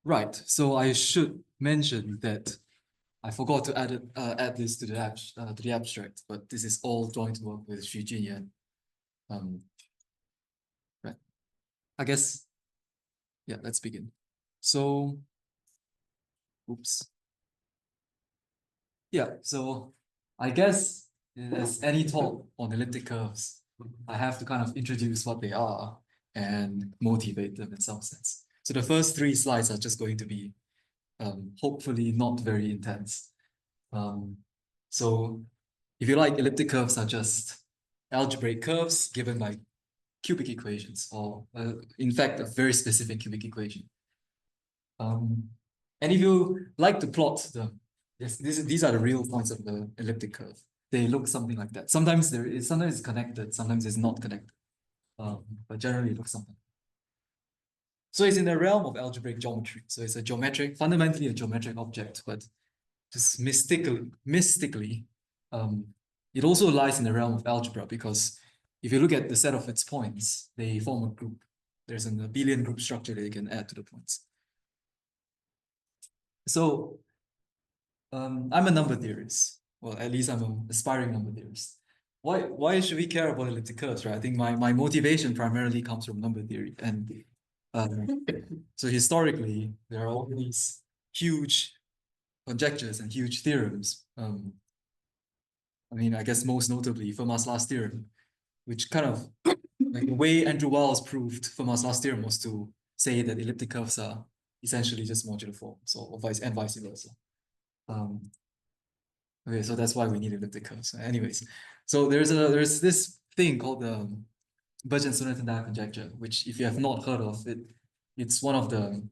Right. So I should mention that I forgot to add this to the abstract, but this is all joint work with Xu Junyan. Right. I guess, yeah, let's begin. So, oops. Yeah, so I guess as any talk on elliptic curves, I have to kind of introduce what they are and motivate them in some sense. So the first 3 slides are just going to be hopefully not very intense. So if you like, elliptic curves are just algebraic curves given by cubic equations, or in fact, a very specific cubic equation. And if you like to plot them, these are the real points of the elliptic curve. They look something like that. Sometimes it's connected, sometimes it's not connected. But generally it looks something. So it's in the realm of algebraic geometry. So it's fundamentally a geometric object, but just mystically, it also lies in the realm of algebra, because if you look at the set of its points, they form a group. There's an abelian group structure that you can add to the points. So I'm a number theorist. Well, at least I'm an aspiring number theorist. Why should we care about elliptic curves, right? I think my motivation primarily comes from number theory. And so historically, there are all these huge conjectures and huge theorems. I mean, I guess most notably Fermat's last theorem, which kind of, like the way Andrew Wiles proved Fermat's last theorem was to say that elliptic curves are essentially just modular forms, or vice versa. Okay, so that's why we need elliptic curves. Anyways, so there's this thing called the Burton-Sonenthan conjecture, which, if you have not heard of it, it's one of the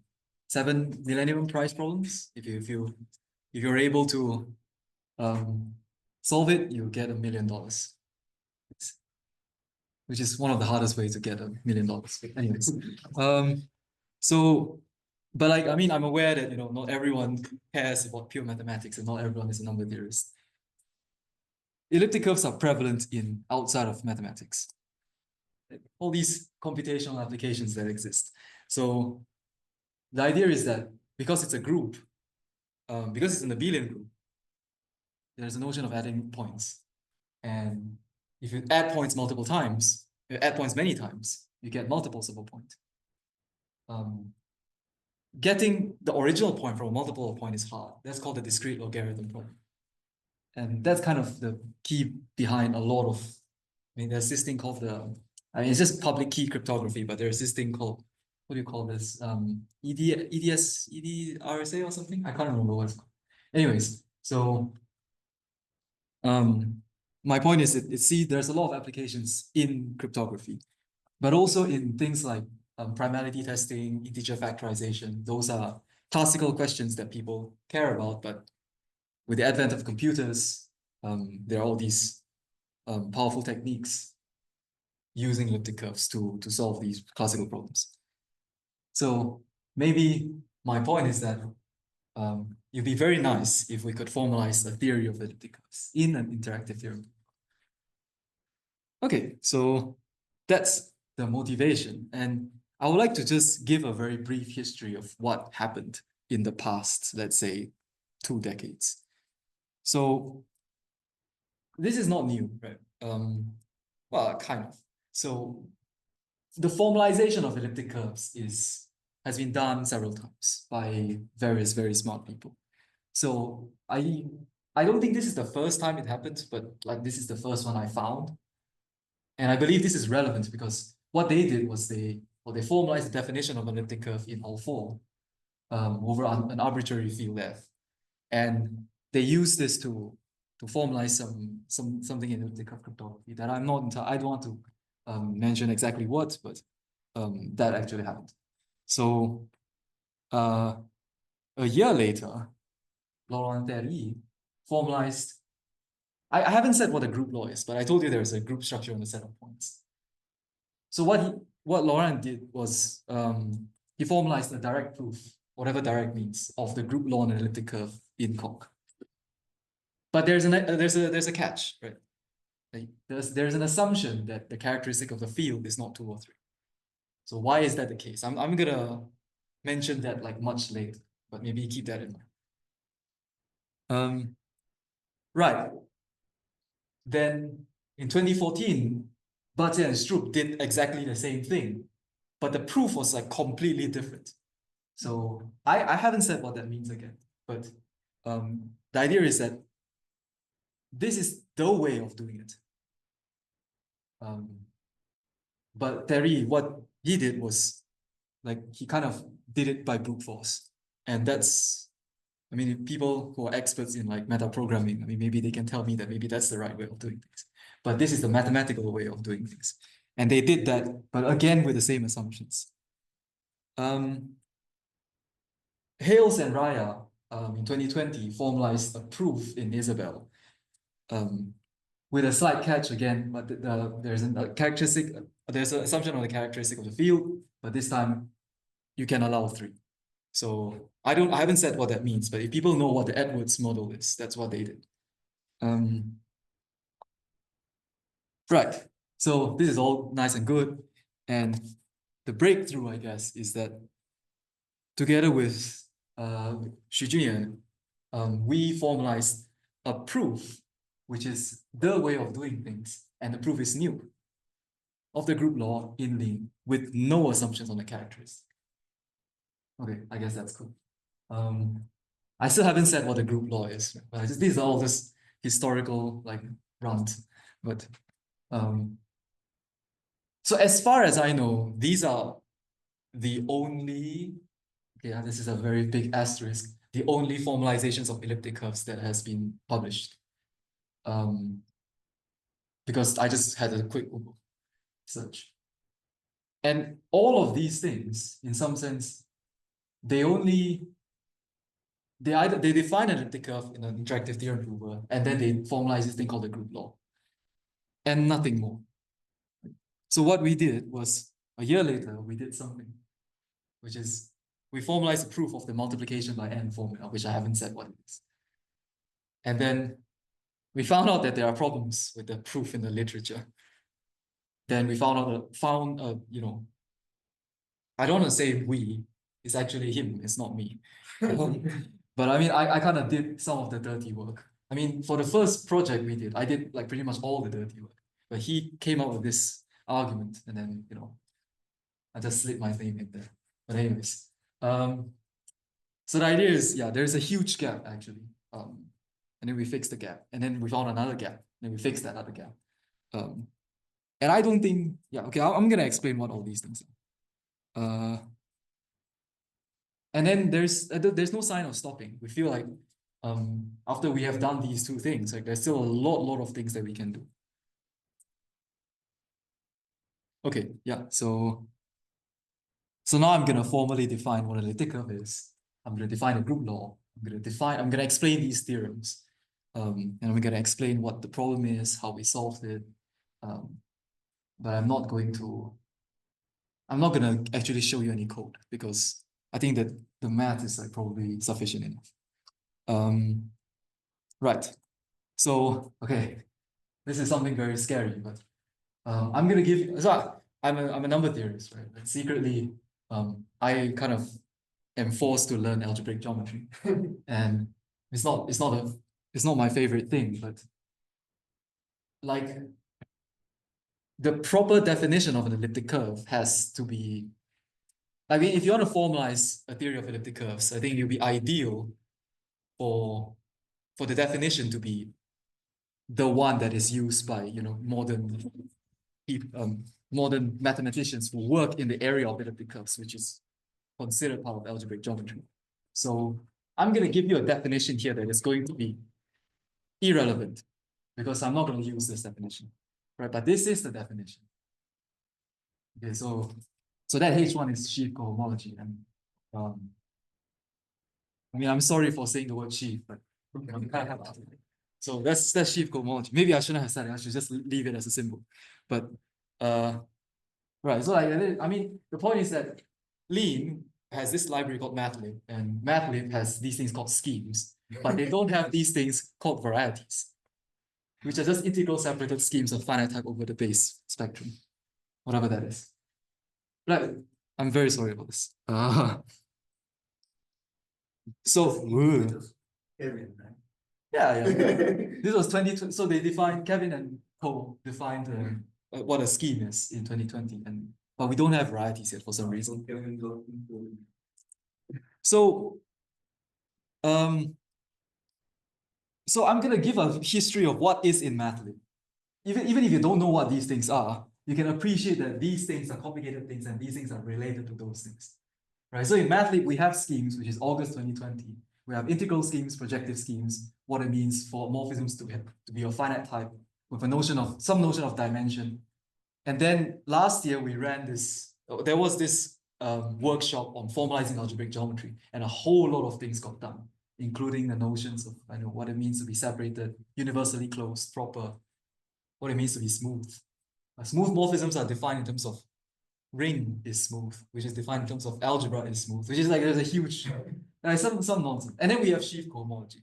7 Millennium Prize problems. If you're able to solve it, you get $1 million, which is one of the hardest ways to get $1 million. Anyways, so, but like, I mean, I'm aware that, not everyone cares about pure mathematics and not everyone is a number theorist. Elliptic curves are prevalent in outside of mathematics. All these computational applications that exist. So the idea is that because it's a group, because it's an abelian group, there's a notion of adding points. And if you add points many times, you get multiples of a point. Getting the original point from a multiple of a point is hard. That's called the discrete logarithm problem. And that's kind of the key behind a lot of, there's this thing called it's just public key cryptography, but there's this thing called, what do you call this? EDRSA or something? I can't remember what it's called. Anyways, so my point is that there's a lot of applications in cryptography, but also in things like primality testing, integer factorization. Those are classical questions that people care about, but with the advent of computers, there are all these powerful techniques using elliptic curves to solve these classical problems. So maybe my point is that it'd be very nice if we could formalize a theory of elliptic curves in an interactive theorem. Okay, so that's the motivation. And I would like to just give a very brief history of what happened in the past, let's say 2 decades. So this is not new, right? Well, kind of. So the formalization of elliptic curves has been done several times by various very smart people. So I don't think this is the first time it happened, but like this is the first one I found. And I believe this is relevant because what they did was they formalized the definition of an elliptic curve in all 4 over an arbitrary field F. And they use this to formalize something in elliptic curve cryptography that I don't want to mention exactly what, but that actually happened. So a year later, Laurent Terry formalized. I haven't said what a group law is, but I told you there's a group structure on a set of points. So what Laurent did was he formalized a direct proof, whatever direct means, of the group law on an elliptic curve in Coq. But there's a catch, right? Like there's an assumption that the characteristic of the field is not 2 or 3. So why is that the case? I'm gonna mention that like much later, but maybe keep that in mind. Right. Then in 2014, Bate and Stroop did exactly the same thing, but the proof was like completely different. So I haven't said what that means again, but the idea is that this is the way of doing it. But Terry, what he did was like he kind of did it by brute force. And that's, I mean, people who are experts in like meta programming, I mean, maybe they can tell me that maybe that's the right way of doing things. But this is the mathematical way of doing things. And they did that, but again with the same assumptions. Hales and Raya in 2020 formalized a proof in Isabelle with a slight catch again, but there's a characteristic, there's an assumption on the characteristic of the field, but this time you can allow 3. So I haven't said what that means, but if people know what the Edwards model is, that's what they did. Right. So this is all nice and good. And the breakthrough, I guess, is that together with Xu Junyan, we formalized a proof, which is the way of doing things, and the proof is new, of the group law in Lean with no assumptions on the characteristic. Okay, I guess that's cool. I still haven't said what the group law is, but these are all just historical like rant. But so as far as I know, these are the only, okay, this is a very big asterisk, the only formalizations of elliptic curves that has been published. Because I just had a quick Google search. And all of these things, in some sense, they define an elliptic curve in an interactive theorem prover, and then they formalize this thing called the group law, and nothing more. So what we did was, a year later, we did something, which is we formalized the proof of the multiplication by n formula, which I haven't said what it is. And then we found out that there are problems with the proof in the literature. Then we found out, you know, I don't want to say we, it's actually him, it's not me. But I mean, I kind of did some of the dirty work. I mean, for the first project we did, I did like pretty much all the dirty work. But he came up with this argument, and then, you know, I just slid my name in there. But anyways, so the idea is, yeah, there's a huge gap actually. And then we fixed the gap, and then we found another gap, and then we fixed that other gap. And I don't think, yeah, okay, I'm gonna explain what all these things are. And then there's no sign of stopping. We feel like after we have done these 2 things, like there's still a lot of things that we can do. Okay, yeah, so now I'm gonna formally define what an elliptic curve is. I'm gonna define a group law. I'm gonna explain these theorems. And I'm gonna explain what the problem is, how we solved it. But I'm not gonna actually show you any code, because I think that the math is like probably sufficient enough. Right. So, okay, this is something very scary, but I'm gonna give you, so I'm a number theorist, right? But secretly, I kind of am forced to learn algebraic geometry. And it's not my favorite thing, but like the proper definition of an elliptic curve has to be, I mean, if you want to formalize a theory of elliptic curves, I think it would be ideal for the definition to be the one that is used by, you know, modern mathematicians who work in the area of elliptic curves, which is considered part of algebraic geometry. So I'm going to give you a definition here that is going to be irrelevant, because I'm not going to use this definition, right? But this is the definition. Okay, so that H1 is sheaf cohomology, and I mean, I'm sorry for saying the word sheaf, but you know, you kind of have to. So that's sheaf cohomology. Maybe I shouldn't have said it. I should just leave it as a symbol. But right. So like, I mean, the point is that Lean has this library called Mathlib, and Mathlib has these things called schemes, but they don't have these things called varieties, which are just integral separated schemes of finite type over the base spectrum, whatever that is. Right. I'm very sorry about this. So, Kevin, right? yeah. This was 2020. So they defined, Kevin and Cole defined what a scheme is in 2020. But we don't have varieties yet for some reason. So, so I'm going to give a history of what is in MathLib. Even if you don't know what these things are, you can appreciate that these things are complicated things and these things are related to those things. Right? So in MathLib, we have schemes, which is August 2020. We have integral schemes, projective schemes, what it means for morphisms to be of finite type with some notion of dimension. And then last year we ran there was this workshop on formalizing algebraic geometry, and a whole lot of things got done, including the notions of what it means to be separated, universally closed, proper, what it means to be smooth. Smooth morphisms are defined in terms of ring is smooth, which is defined in terms of algebra is smooth, which is like there's a huge some nonsense. And then we have sheaf cohomology.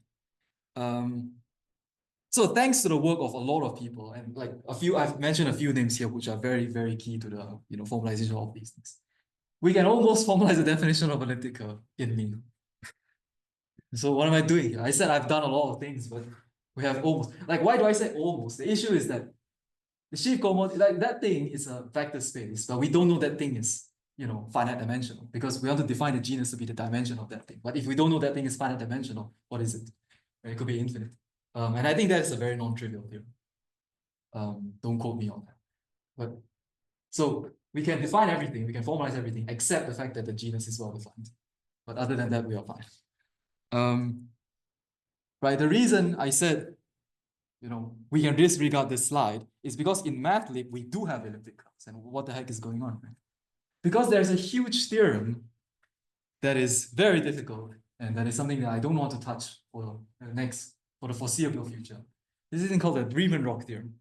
So thanks to the work of a lot of people, and like I've mentioned a few names here which are very, very key to the formalization of these things. We can almost formalize the definition of elliptic curve in mean. So what am I doing here? I said I've done a lot of things, but we have almost. Like, why do I say almost? The issue is that the sheaf cohomology, like that thing is a vector space, but we don't know that thing is, finite dimensional, because we want to define the genus to be the dimension of that thing. But if we don't know that thing is finite dimensional, what is it? It could be infinite. And I think that's a very non-trivial theorem. Don't quote me on that. But so we can define everything, we can formalize everything, except the fact that the genus is well defined. But other than that, we are fine. Right. The reason I said, we can disregard this slide is because in MathLib, we do have elliptic curves. And what the heck is going on? Right? Because there's a huge theorem that is very difficult, and that is something that I don't want to touch for the foreseeable future. This is called the Riemann-Roch theorem,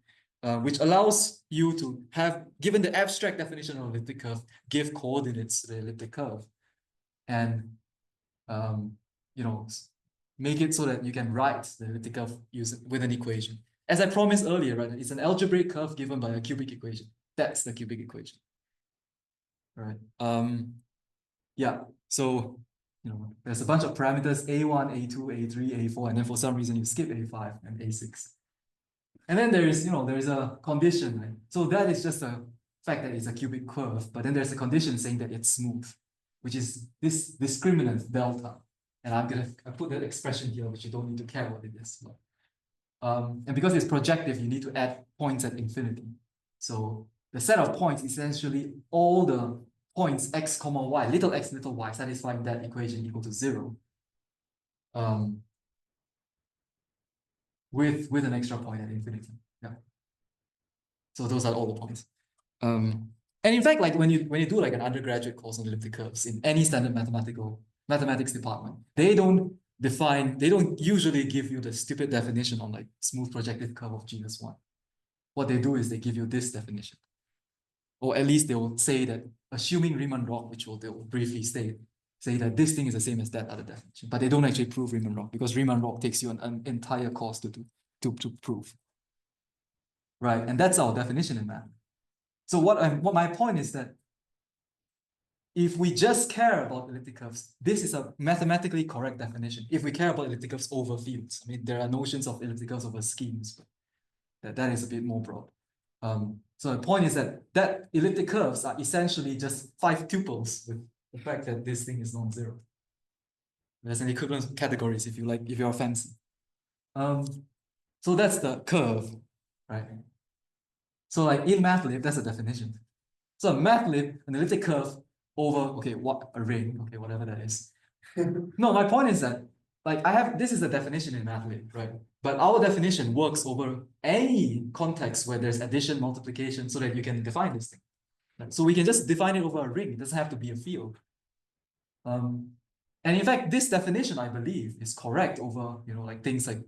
which allows you to have, given the abstract definition of elliptic curve, give coordinates to the elliptic curve, and make it so that you can write the elliptic curve with an equation. As I promised earlier, right? It's an algebraic curve given by a cubic equation. That's the cubic equation. All right. Yeah. So there's a bunch of parameters A1, A2, A3, A4, and then for some reason you skip A5 and A6. And then there is a condition, right? So that is just a fact that it's a cubic curve, but then there's a condition saying that it's smooth, which is this discriminant delta. And I put that expression here, which you don't need to care what it is. But, and because it's projective, you need to add points at infinity. So the set of points, essentially all the points x comma y, little x, little y, satisfying that equation equal to 0. With an extra point at infinity. Yeah. So those are all the points. And in fact, like when you do like an undergraduate course on elliptic curves in any standard mathematics department, they don't usually give you the stupid definition on like smooth projective curve of genus 1. What they do is they give you this definition. Or at least they will say that, assuming Riemann-Roch, which they will briefly say that this thing is the same as that other definition. But they don't actually prove Riemann-Roch, because Riemann-Roch takes you an entire course to prove. Right, and that's our definition in math. So what my point is that if we just care about elliptic curves, this is a mathematically correct definition. If we care about elliptic curves over fields, I mean, there are notions of elliptic curves over schemes, but that is a bit more broad. So the point is that elliptic curves are essentially just 5 tuples with the fact that this thing is non-zero. There's an equivalent categories if you're fancy. So that's the curve, right? So like in MathLib, that's a definition. So MathLib, an elliptic curve over, a ring, whatever that is. No, my point is that this is the definition in MathLib, right? But our definition works over any context where there's addition, multiplication, so that you can define this thing. Right? So we can just define it over a ring. It doesn't have to be a field. And in fact, this definition, I believe, is correct over, like things like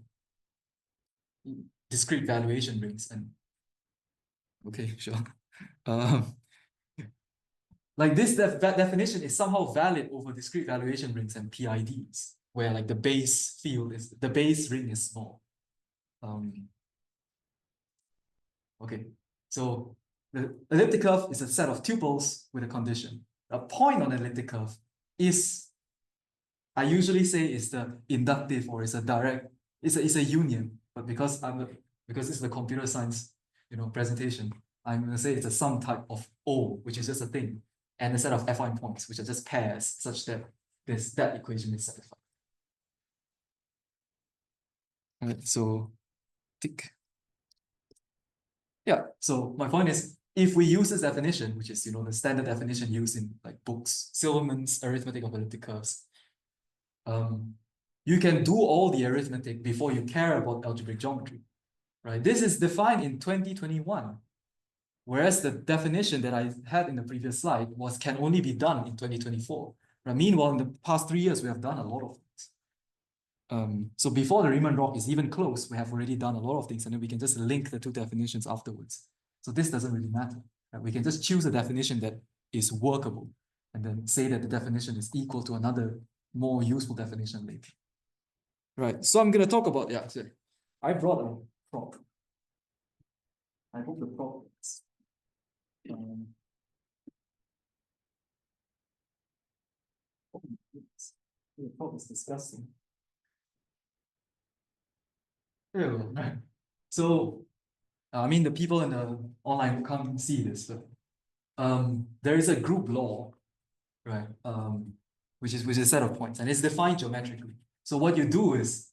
discrete valuation rings and sure. Like this definition is somehow valid over discrete valuation rings and PIDs, where like the base ring is small. So the elliptic curve is a set of tuples with a condition. A point on the elliptic curve is I usually say it's the inductive or it's a direct, it's a union, but because because it's the computer science, presentation, I'm gonna say it's a sum type of O, which is just a thing, and a set of affine points, which are just pairs, such that that equation is satisfied. All right, so tick. Yeah, so my point is, if we use this definition, which is the standard definition used in like books, Silverman's arithmetic of elliptic curves, you can do all the arithmetic before you care about algebraic geometry, right? This is defined in 2021, whereas the definition that I had in the previous slide can only be done in 2024. Right? Meanwhile, in the past 3 years, we have done a lot of things. So before the Riemann rock is even close, we have already done a lot of things, and then we can just link the two definitions afterwards. So this doesn't really matter. Right? We can just choose a definition that is workable, and then say that the definition is equal to another more useful definition later. Right. So I'm gonna talk about I brought a prop. I hope the prop is, the prop is disgusting. There we go. Right. So, I mean, the people in the online can't see this, but there is a group law, right? Which is a set of points, and it's defined geometrically. So what you do is,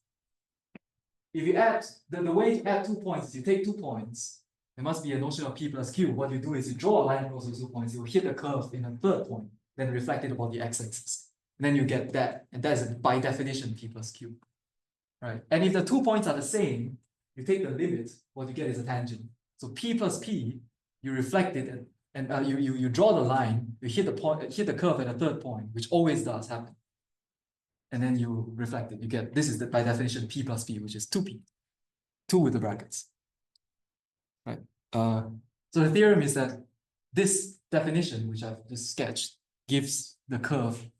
if you add the way to add 2 points is you take 2 points. There must be a notion of p plus q. What you do is you draw a line across those 2 points. You will hit a curve in a third point, then reflect it about the x-axis. And then you get that, and that is by definition p plus q. Right? And if the 2 points are the same, you take the limit. What you get is a tangent. So p plus p, you reflect it, and you draw the line. You hit the curve at a third point, which always does happen. And then you reflect it. You get this is by definition p plus p, which is 2p, 2 with the brackets. Right. So the theorem is that this definition, which I've just sketched, gives the curve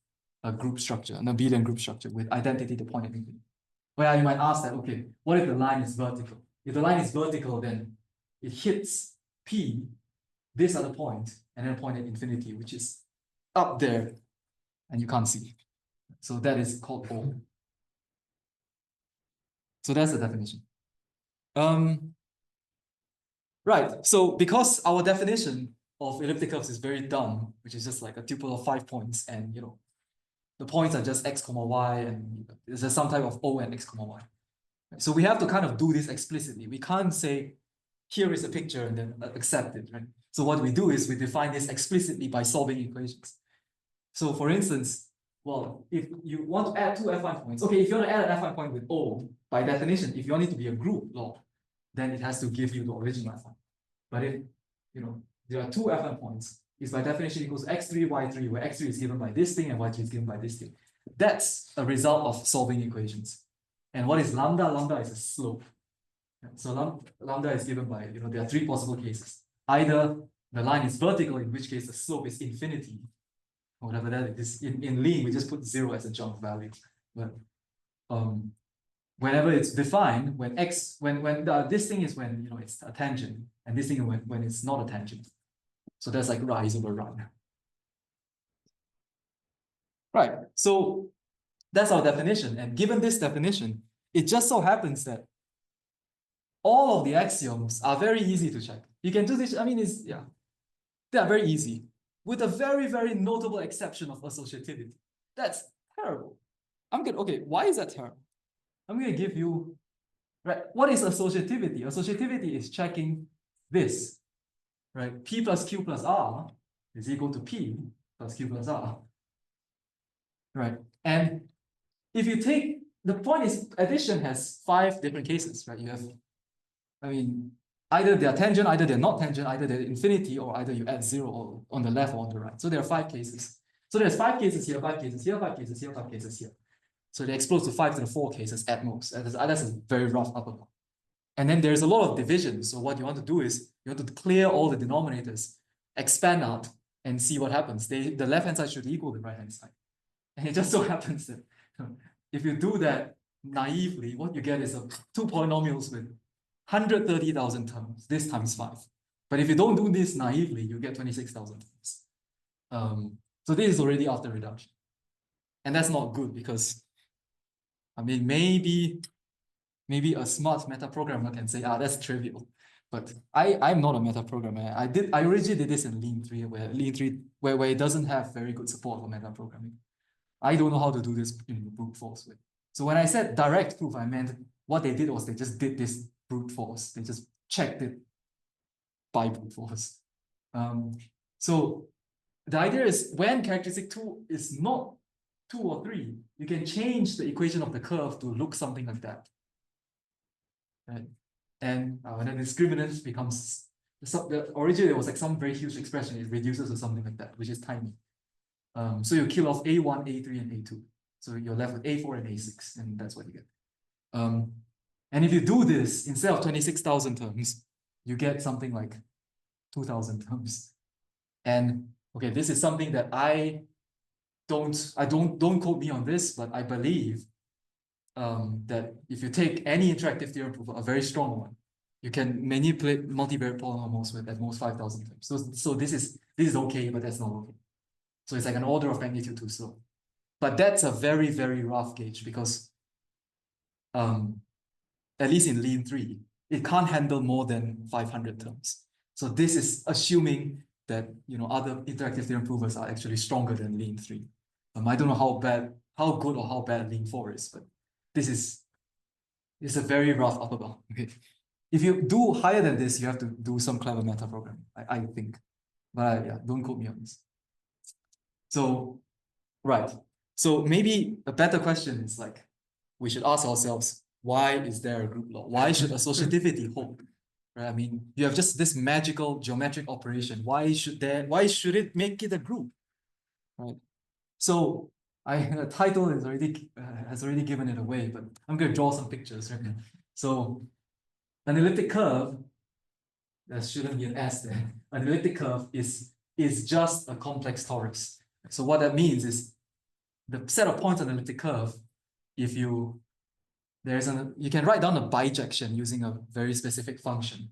a group structure, an abelian group structure with identity to point at infinity. Well, you might ask that, okay, what if the line is vertical? If the line is vertical, then it hits P, this other point, and then point at infinity, which is up there, and you can't see. So that is called O. So that's the definition. Right, so because our definition of elliptic curves is very dumb, which is just like a tuple of 5 points, and the points are just x comma y, and there's just some type of O and x comma y. So we have to kind of do this explicitly. We can't say, here is a picture and then accept it, right? So what we do is we define this explicitly by solving equations. So for instance, well, if you want to add 2 affine points, okay, if you want to add an affine point with O, by definition, if you want it to be a group law, then it has to give you the original affine. But if, there are 2 affine points, it's by definition equals x3, y3, where x3 is given by this thing and y3 is given by this thing. That's a result of solving equations. And what is lambda? Lambda is a slope. So lambda is given by, there are 3 possible cases. Either the line is vertical, in which case the slope is infinity, or whatever that is. In Lean, we just put 0 as a jump value. But whenever it's defined, when this thing is when it's a tangent, and this thing is when it's not a tangent. So that's like rise over run. Right. So that's our definition. And given this definition, it just so happens that all of the axioms are very easy to check. You can do this, I mean, they are very easy, with a very, very notable exception of associativity. That's terrible. Okay, why is that terrible? I'm gonna give you, right, what is associativity? Associativity is checking this, right? P plus Q plus R is equal to P plus Q plus R, right? And if you take, the point is addition has 5 different cases, right? You have, either they're tangent, either they're not tangent, either they're infinity, or either you add 0 on the left or on the right. So there are 5 cases. So there's 5 cases here, 5 cases here, 5 cases here, 5 cases here. So they explode to 5 to the 4 cases at most. That's a very rough upper bound. And then there's a lot of division. So what you want to do is you want to clear all the denominators, expand out, and see what happens. The left-hand side should equal the right-hand side. And it just so happens that if you do that naively, what you get is 2 polynomials with 130,000 terms, this times 5. But if you don't do this naively, you get 26,000 terms. So this is already after reduction. And that's not good because, I mean, maybe a smart meta programmer can say, that's trivial. But I'm not a meta programmer. I originally did this in Lean 3, where it doesn't have very good support for meta programming. I don't know how to do this in brute force way. So when I said direct proof, I meant what they did was they just did this brute force. They just checked it by brute force. So the idea is when characteristic 2 is not 2 or 3, you can change the equation of the curve to look something like that. Right? And then discriminant becomes, originally it was like some very huge expression, it reduces to something like that, which is tiny. So you kill off A1, A3, and A2. So you're left with A4 and A6, and that's what you get. And if you do this, instead of 26,000 terms, you get something like 2,000 terms. And okay, this is something that don't quote me on this, but I believe that if you take any interactive theorem proof, a very strong one, you can manipulate multivariate polynomials with at most 5,000 terms. So this is okay, but that's not okay. So it's like an order of magnitude too slow. But that's a very, very rough gauge because at least in Lean 3, it can't handle more than 500 terms. So this is assuming that other interactive theorem provers are actually stronger than Lean 3. I don't know how good or how bad Lean 4 is, but this is a very rough upper bound. Okay. If you do higher than this, you have to do some clever meta programming, I think. But yeah, don't quote me on this. So, right. So maybe a better question is like, we should ask ourselves, why is there a group law? Why should associativity hold? Right? I mean, you have just this magical geometric operation. Why should it make it a group? Right? So the title is has already given it away, but I'm going to draw some pictures right now. So an elliptic curve, there shouldn't be an S there. An elliptic curve is just a complex torus. So what that means is the set of points on the elliptic curve, if you can write down a bijection using a very specific function,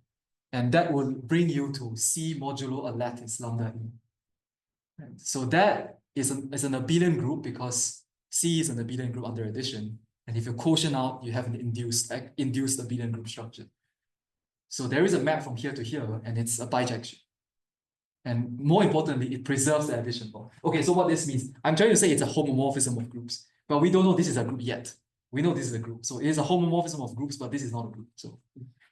and that will bring you to C modulo a lattice lambda e. Right? So that is an abelian group because C is an abelian group under addition, and if you quotient out, you have an induced abelian group structure. So there is a map from here to here, and it's a bijection. And more importantly, it preserves the addition law. Okay, so what this means, I'm trying to say it's a homomorphism of groups, but we don't know this is a group yet. We know this is a group. So it is a homomorphism of groups, but this is not a group. So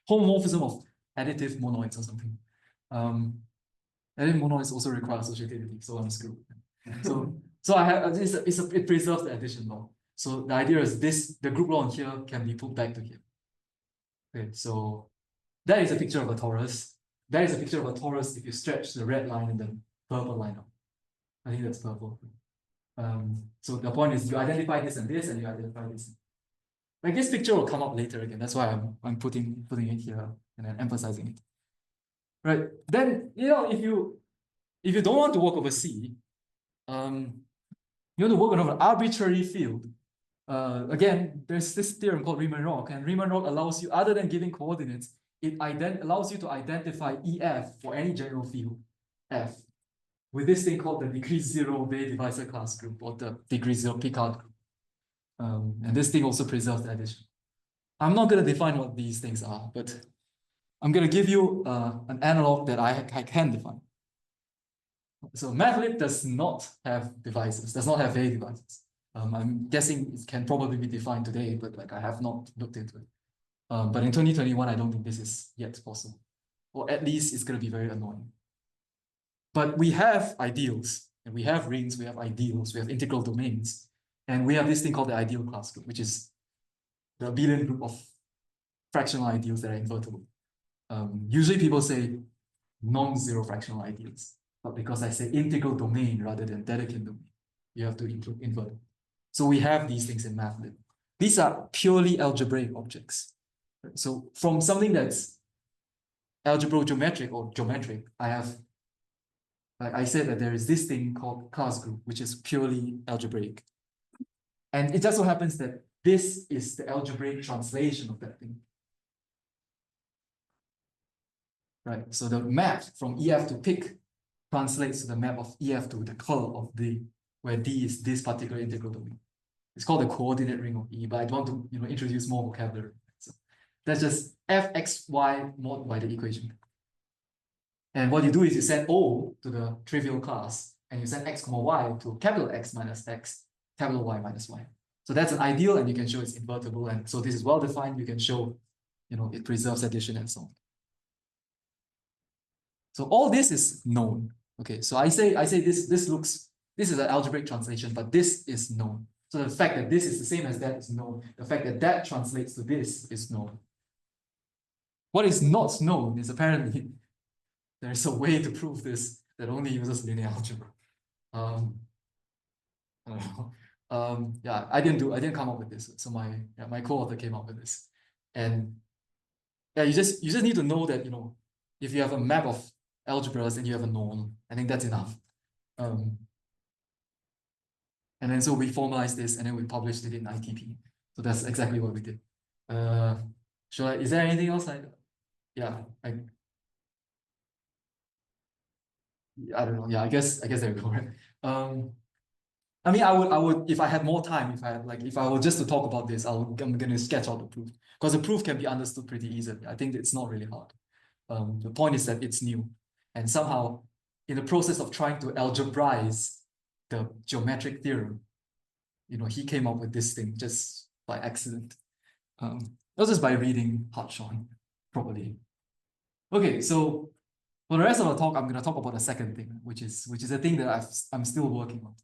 homomorphism of additive monoids or something. Additive monoids also require associativity, so I'm screwed. So I have it preserves the addition law. So the idea is the group law on here can be put back to here. Okay, so that is a picture of a torus. That is a picture of a torus if you stretch the red line and the purple line up. I think that's purple. So the point is you identify this and you identify this. Like this picture will come up later again. That's why I'm putting it here and then emphasizing it. Right. Then if you don't want to work over C, you want to work over an arbitrary field. Again, there's this theorem called Riemann-Roch, and Riemann-Roch allows you, other than giving coordinates, it allows you to identify EF for any general field F with this thing called the degree 0 Bay divisor class group or the degree 0 Picard group. And this thing also preserves the addition. I'm not going to define what these things are, but I'm going to give you an analog that I can define. So mathlib does not have divisors, does not have Bay divisors. I'm guessing it can probably be defined today, but like I have not looked into it. But in 2021, I don't think this is yet possible. Or at least it's going to be very annoying. But we have ideals, and we have rings, we have ideals, we have integral domains, and we have this thing called the ideal class group, which is the abelian group of fractional ideals that are invertible. Usually people say non-zero fractional ideals, but because I say integral domain rather than Dedekind domain, you have to include invert. So we have these things in mathlib. These are purely algebraic objects. So from something that's algebrogeometric or geometric, I said that there is this thing called class group, which is purely algebraic. And it just so happens that this is the algebraic translation of that thing. Right, so the map from EF to pick translates to the map of EF to the curl of the where D is this particular integral domain. It's called the coordinate ring of E, but I don't want to introduce more vocabulary. So that's just fxy mod by the equation. And what you do is you send O to the trivial class, and you send x, y to capital X minus x, capital Y minus y. So that's an ideal, and you can show it's invertible. And so this is well defined. You can show, it preserves addition and so on. So all this is known. Okay, so I say this is an algebraic translation, but this is known. So the fact that this is the same as that is known. The fact that that translates to this is known. What is not known is apparently there is a way to prove this that only uses linear algebra. I don't know. Yeah, I didn't come up with this. So my co-author came up with this. And yeah, you just need to know that, if you have a map of algebras and you have a norm, I think that's enough. And then so we formalized this and then we published it in ITP. So that's exactly what we did. Is there anything else? I don't know. Yeah, I guess there we go, right? I mean, I would if I had more time, if I were just to talk about this, I'm gonna sketch out the proof. Because the proof can be understood pretty easily. I think it's not really hard. The point is that it's new. And somehow, in the process of trying to algebraize the geometric theorem, he came up with this thing just by accident. Not just by reading Hartshorne properly. Okay, so for the rest of the talk, I'm going to talk about the second thing, which is a thing that I'm still working on.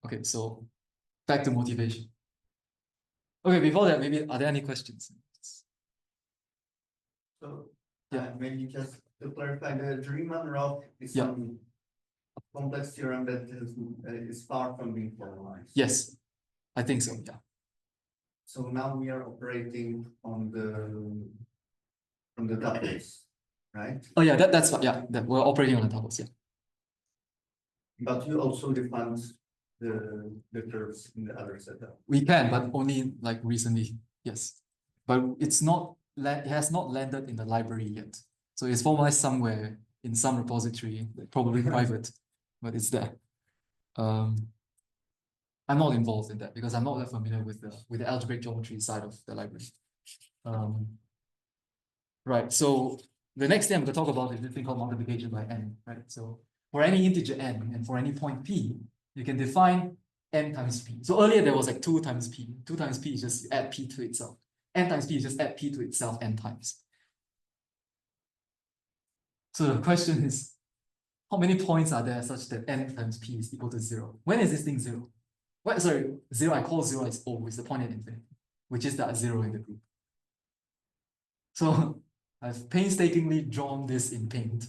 Okay, so back to motivation. Okay, before that, maybe are there any questions? So maybe just to clarify, the Riemann-Roch is some complex theorem that is far from being formalized. Yes, I think so. Yeah. So now we are operating on the doubles, right? Oh yeah, that's what. Yeah, that we're operating on the doubles. Yeah. But you also defined the curves in the other setup. We can, but only like recently. Yes, but it's not. It has not landed in the library yet. So it's formalized somewhere in some repository, probably private, but it's there. I'm not involved in that because I'm not that familiar with the algebraic geometry side of the library. Right. So the next thing I'm going to talk about is this thing called multiplication by n. Right. So for any integer n and for any point p, you can define n times p. So earlier there was like 2 times p. 2 times p is just add p to itself. N times p is just add p to itself n times. So the question is, how many points are there such that n times p is equal to 0? When is this thing 0? What, sorry, 0, I call 0 is O, is the point at infinity, which is that 0 in the group. So I've painstakingly drawn this in paint.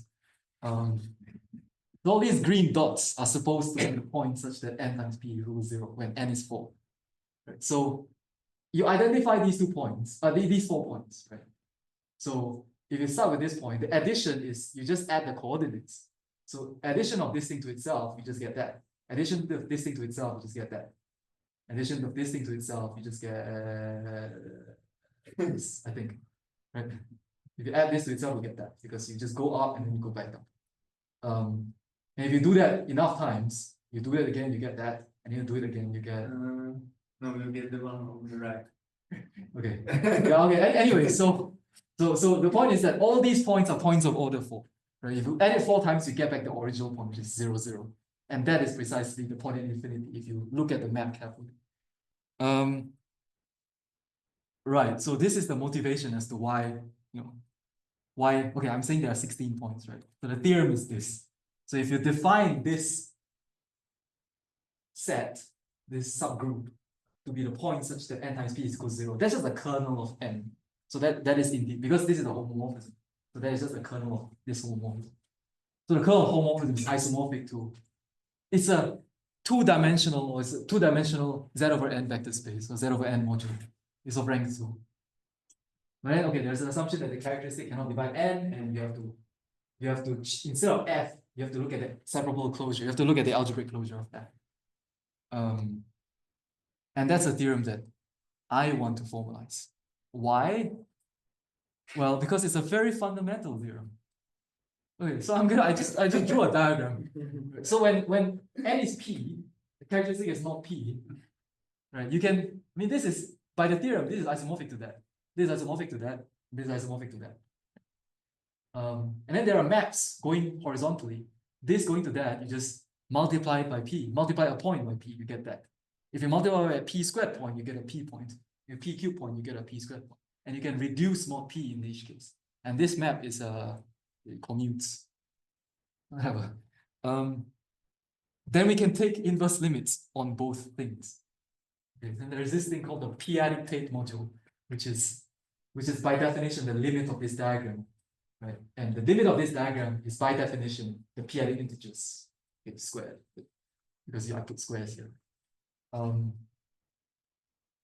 All these green dots are supposed to be the points such that n times p equals 0 when n is 4. Right? So you identify these 2 points, these 4 points, right? So if you start with this point, the addition is you just add the coordinates. So addition of this thing to itself, you just get that. Addition of this thing to itself, you just get that. Addition of this thing to itself, you just get this, I think. Right? If you add this to itself, you get that because you just go up and then you go back down. And if you do that enough times, you do it again, you get that, and you do it again, you get. No, you get the one on the right. Okay. Yeah, okay. Anyway, so the point is that all these points are points of order 4. Right? If you add it 4 times, you get back the original point, which is 0, 0. And that is precisely the point at infinity if you look at the map carefully. Right. So this is the motivation as to why, okay, I'm saying there are 16 points, right? So the theorem is this. So if you define this set, this subgroup, to be the point such that n times p is equal to 0, that's just the kernel of n. So that is indeed, because this is the homomorphism. So that is just the kernel of this homomorphism. So the kernel of homomorphism is isomorphic to, it's a two-dimensional, or it's a two-dimensional z over n vector space, or z over n modulo. It's of rank 2. Right? Okay, there's an assumption that the characteristic cannot divide n, and you have to instead of f, you have to look at the separable closure. You have to look at the algebraic closure of that. And that's a theorem that I want to formalize. Why? Well, because it's a very fundamental theorem. Okay, so I just drew a diagram. So when n is p, the characteristic is not p, right? You can, I mean, this is by the theorem, this is isomorphic to that. This is isomorphic to that. This is isomorphic to that. And then there are maps going horizontally. This going to that, you just multiply it by p, multiply a point by p, you get that. If you multiply by a p squared point, you get a p point. If p cube point, you get a p squared point. And you can reduce mod p in each case. And this map is it commutes. Whatever. Then we can take inverse limits on both things. Okay, then there's this thing called the p-adic Tate module, which is by definition the limit of this diagram, right? And the limit of this diagram is by definition the p-adic integers squared, because I put squares here.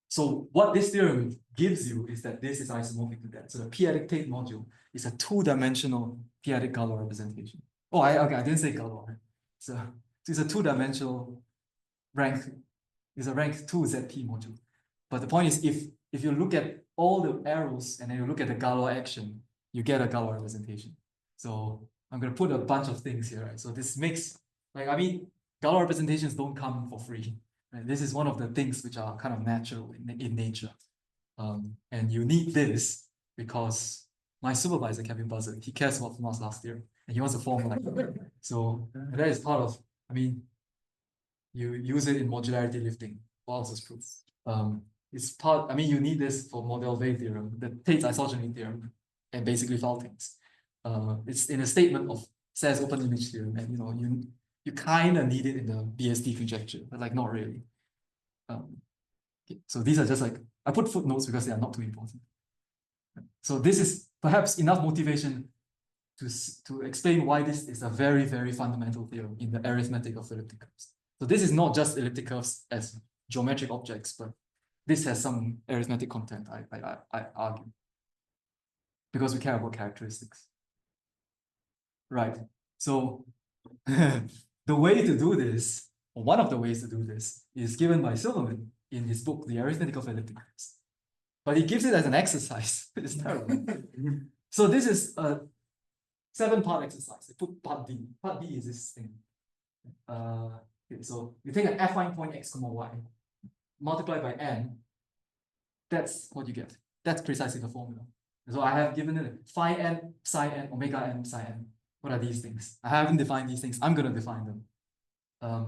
So what this theorem gives you is that this is isomorphic to that. So the p-adic Tate module is a two-dimensional p-adic Galois representation. Oh, I didn't say Galois. So it's a two-dimensional rank. It's a rank 2 ZP module. But the point is, if you look at all the arrows and then you look at the Galois action, you get a Galois representation. So I'm going to put a bunch of things here, right? So this makes, like, I mean, Galois representations don't come for free. Right? This is one of the things which are kind of natural in nature. And you need this because my supervisor, Kevin Buzzard, he cares about formulas last year and he wants to formalize. So that is part of, I mean, you use it in modularity lifting. What else is proof? It's part, I mean, you need this for Mordell-Weil theorem, the Tate's isogeny theorem, and basically Falting's. It's in a statement of Sayre's open image theorem, and you kind of need it in the BSD conjecture, but like not really. Okay, so these are just like, I put footnotes because they are not too important. So this is perhaps enough motivation to explain why this is a very, very fundamental theorem in the arithmetic of elliptic curves. So this is not just elliptic curves as geometric objects, but this has some arithmetic content, I argue, because we care about characteristics. Right. So the way to do this, or one of the ways to do this, is given by Silverman in his book, The Arithmetic of Elliptic Curves. But he gives it as an exercise. It's terrible. So this is a 7-part exercise. I put part B. Part B is this thing. Okay, so you take an affine point x, y, multiply by n. That's what you get. That's precisely the formula. So I have given it phi n, psi n, omega n, psi n. What are these things? I haven't defined these things. I'm going to define them.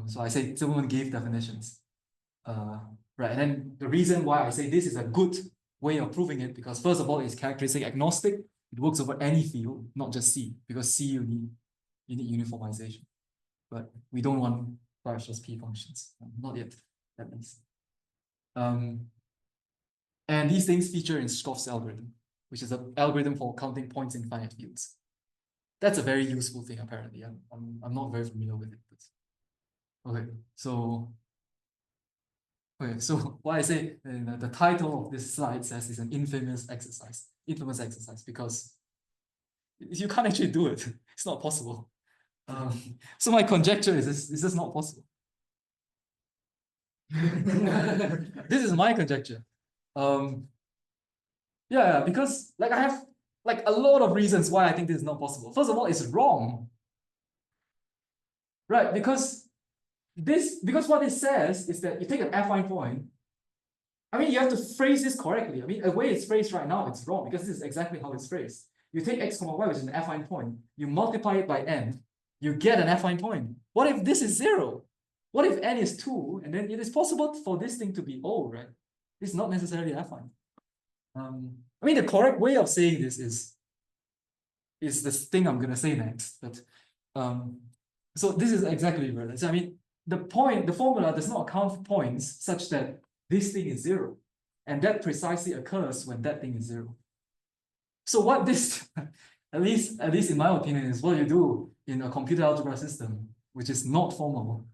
So I say someone gave definitions. Right, and then the reason why I say this is a good way of proving it, because first of all, it's characteristic agnostic. It works over any field, not just C, because C you need uniformization. But we don't want partial P functions, not yet, at least. And these things feature in Schroff's algorithm, which is an algorithm for counting points in finite fields. That's a very useful thing, apparently. I'm not very familiar with it. But... Okay, so what I say, the title of this slide says it's an infamous exercise, because you can't actually do it. It's not possible. So my conjecture is this is not possible. This is my conjecture. Yeah, because like I have like a lot of reasons why I think this is not possible. First of all, it's wrong. Right, because what it says is that you take an affine point. I mean, you have to phrase this correctly. I mean, the way it's phrased right now, it's wrong because this is exactly how it's phrased. You take x, y, which is an affine point, you multiply it by n, you get an affine point. What if this is 0? What if n is 2? And then it is possible for this thing to be O, right? It's not necessarily affine. I mean, the correct way of saying this is this thing I'm gonna say next. But so this is exactly right. So I mean, the formula does not account for points such that this thing is 0. And that precisely occurs when that thing is 0. So what this, at least in my opinion, is what you do in a computer algebra system, which is not formal.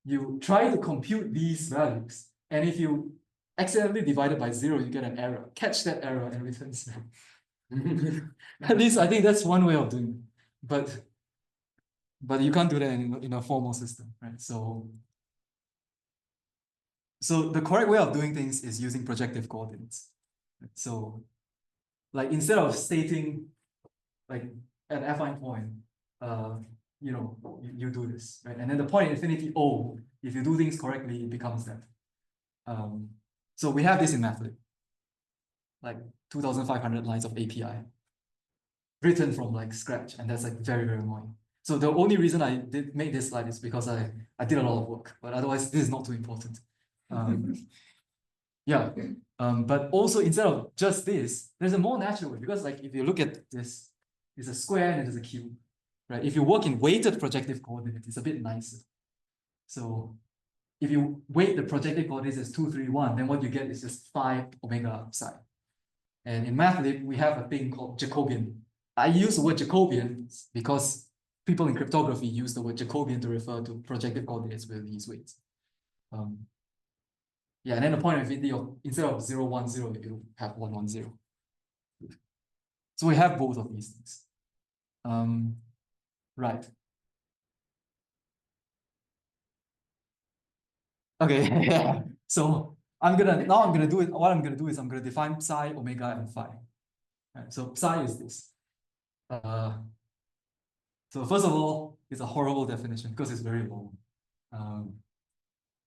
You try to compute these values, and if you accidentally divide it by 0, you get an error. Catch that error and return 0. At least I think that's one way of doing it. But you can't do that in a formal system, right? So the correct way of doing things is using projective coordinates. So like instead of stating like an affine point, you do this, right? And then the point infinity O, if you do things correctly, it becomes that. So we have this in Mathlib, like 2,500 lines of API written from like scratch, and that's like very, very annoying. So the only reason I did make this slide is because I did a lot of work, but otherwise this is not too important. Yeah, but also instead of just this, there's a more natural way, because like if you look at this, it's a square and there's a cube, right? If you work in weighted projective coordinates, it's a bit nicer. So if you weight the projective coordinates as 2, 3, 1, then what you get is just 5 omega psi. And in Mathlib, we have a thing called Jacobian. I use the word Jacobian because people in cryptography use the word Jacobian to refer to projective coordinates with these weights. Yeah, and then the point of infinity of instead of 0, 1, 0, you have 1, 1, 0. So we have both of these things. Right. Okay. Yeah. So I'm gonna do it. What I'm gonna do is I'm gonna define psi, omega, and phi. Right, so psi is this. So first of all, it's a horrible definition because it's very long.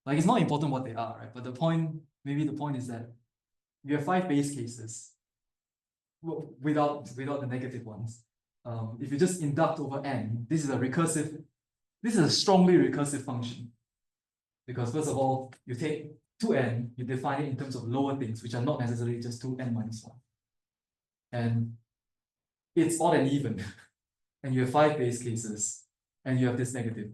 Like it's not important what they are, right? But maybe the point is that you have 5 base cases without the negative ones. If you just induct over n, this is a strongly recursive function. Because first of all, you take 2n, you define it in terms of lower things, which are not necessarily just 2n minus 1. And it's odd and even. And you have 5 base cases, and you have this negative.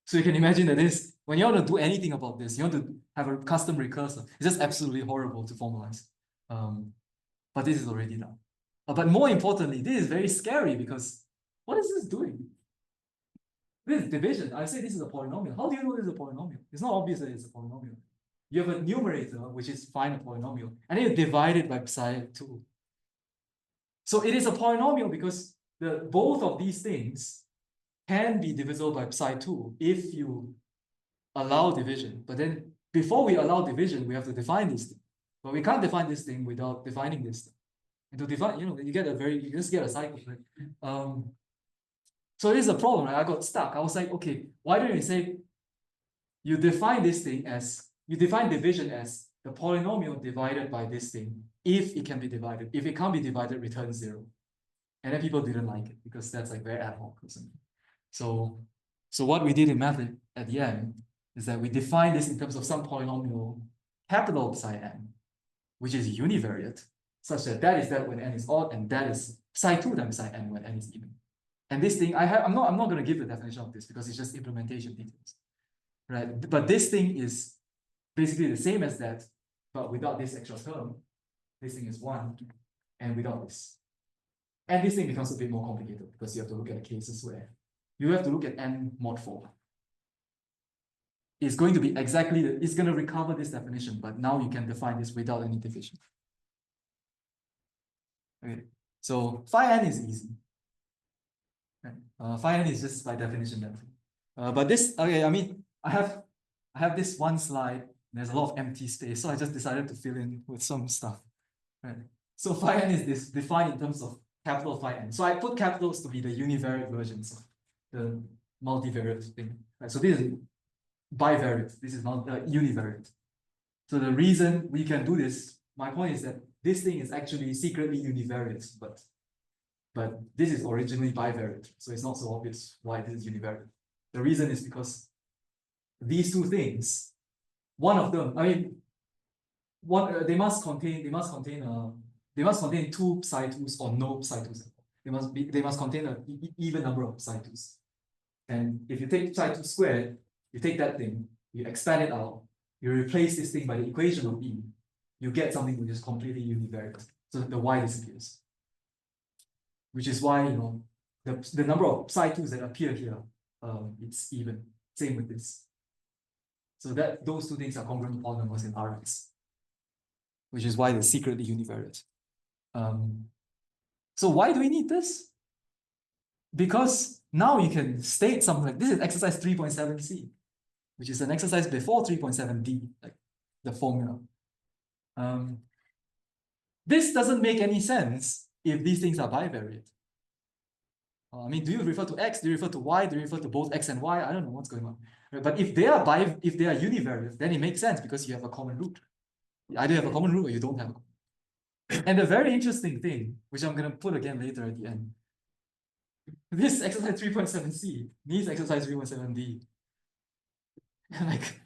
So you can imagine that when you want to do anything about this, you want to have a custom recursor. It's just absolutely horrible to formalize. But this is already done. But more importantly, this is very scary because what is this doing? This is division. I say this is a polynomial. How do you know this is a polynomial? It's not obvious that it's a polynomial. You have a numerator, which is find a polynomial, and then you divide it by psi 2. So it is a polynomial because both of these things can be divisible by psi 2 if you allow division. But then before we allow division, we have to define this thing. But we can't define this thing without defining this thing. And to define, you just get a cycle. Right? So this is a problem, right? I got stuck. I was like, okay, why don't you say you define division as the polynomial divided by this thing if it can be divided. If it can't be divided, return 0. And then people didn't like it because that's like very ad hoc or something. So what we did in Mathlib at the end is that we define this in terms of some polynomial capital psi n, which is univariate, such that is that when n is odd, and that is psi 2 times psi n when n is even. And this thing, I'm not going to give the definition of this because it's just implementation details, right? But this thing is basically the same as that, but without this extra term. This thing is 1, and without this. And this thing becomes a bit more complicated because you have to look at the cases where you have to look at n mod 4. It's going to be it's going to recover this definition, but now you can define this without any division. Okay, so phi n is easy. Right? Phi n is just by definition that. But this, okay, I mean, I have this one slide. There's a lot of empty space, so I just decided to fill in with some stuff. Right? So phi n is this defined in terms of capital phi n. So I put capitals to be the univariate versions of the multivariate thing. Right? So this is bivariate. This is not univariate. So the reason we can do this, my point is that this thing is actually secretly univariate, but this is originally bivariate. So it's not so obvious why this is univariate. The reason is because these two things, one of them, I mean, they must contain 2 psi 2s or no psi 2s. They must contain an even number of psi 2s. And if you take psi 2 squared, you take that thing, you expand it out, you replace this thing by the equation of E, you get something which is completely univariate. So the Y disappears. Which is why, the number of psi 2s that appear here, it's even. Same with this. So that those two things are congruent polynomials in Rx, which is why they're secretly univariate. So why do we need this? Because now you can state something like this is exercise 3.7c, which is an exercise before 3.7d, like the formula. This doesn't make any sense if these things are bivariate. I mean, do you refer to X? Do you refer to Y? Do you refer to both X and Y? I don't know what's going on. Right? But if they are univariate, then it makes sense because you have a common root. Either you have a common root or you don't have a common root. And the very interesting thing, which I'm going to put again later at the end, this exercise 3.7c needs exercise 3.7d. Like,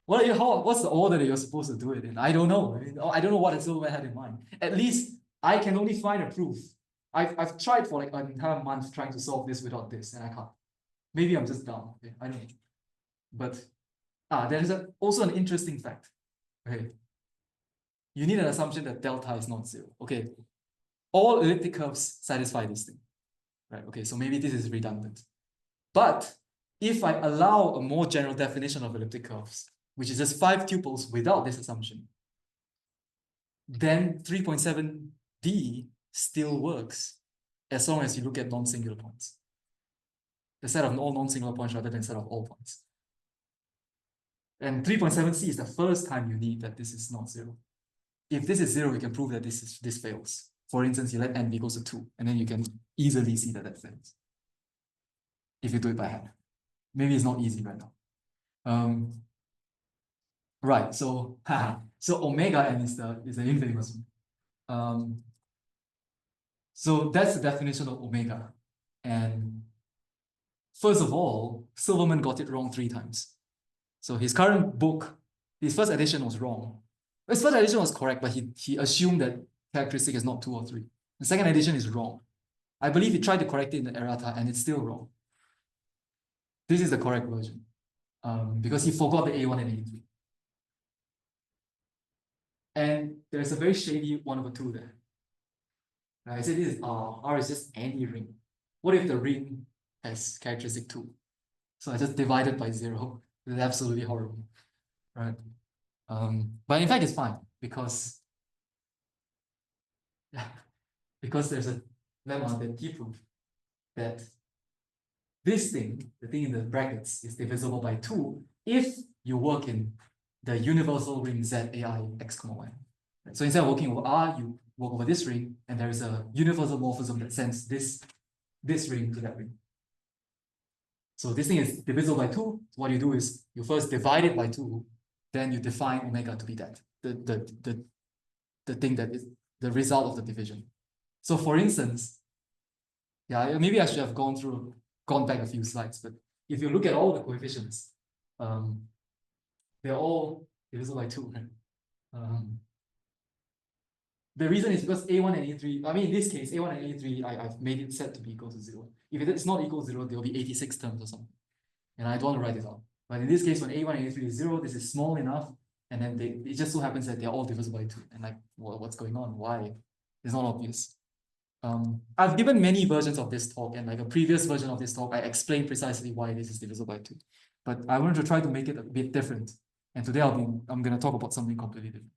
what's the order that you're supposed to do it in? I don't know. I mean, I don't know what Silverman had in mind. At least I can only find a proof. I've tried for like an entire month trying to solve this without this, and I can't. Maybe I'm just dumb. Okay, I don't know. But there is also an interesting fact. Okay, you need an assumption that delta is not zero. Okay, all elliptic curves satisfy this thing, right? Okay, so maybe this is redundant. But if I allow a more general definition of elliptic curves, which is just 5 tuples without this assumption, then 3.7d still works as long as you look at non-singular points. The set of all non-singular points rather than set of all points. And 3.7c is the first time you need that this is not zero. If this is zero, you can prove that this fails. For instance, you let n be equals to 2, and then you can easily see that fails. If you do it by hand. Maybe it's not easy right now. Right, so so omega n is the infamous one. So that's the definition of omega. And first of all, Silverman got it wrong 3 times. So his current book, his first edition was wrong. His first edition was correct, but he assumed that characteristic is not 2 or 3. The second edition is wrong. I believe he tried to correct it in the errata, and it's still wrong. This is the correct version, because he forgot the A1 and A3. And there's a very shady 1/2 there. I said this is R. R is just any ring. What if the ring has characteristic 2? So I just divided by 0. It's absolutely horrible, right? But in fact, it's fine because there's a lemma that he proved that this thing, the thing in the brackets, is divisible by 2 if you work in the universal ring Z AI X, Y. Right? So instead of working over R, you work over this ring, and there is a universal morphism that sends this ring to that ring. So this thing is divisible by 2. So what you do is you first divide it by 2, then you define omega to be that, the thing that is the result of the division. So for instance, yeah, maybe I should have gone back a few slides, but if you look at all the coefficients, they're all divisible by 2. Right? The reason is because A1 and A3, I mean, in this case, A1 and A3, I've made it set to be equal to 0. If it's not equal to 0, there will be 86 terms or something. And I don't want to write it out. But in this case, when A1 and A3 is 0, this is small enough. And then it just so happens that they're all divisible by 2. And like, well, what's going on? Why? It's not obvious. I've given many versions of this talk, and like a previous version of this talk, I explained precisely why this is divisible by 2. But I wanted to try to make it a bit different. And today I'm going to talk about something completely different.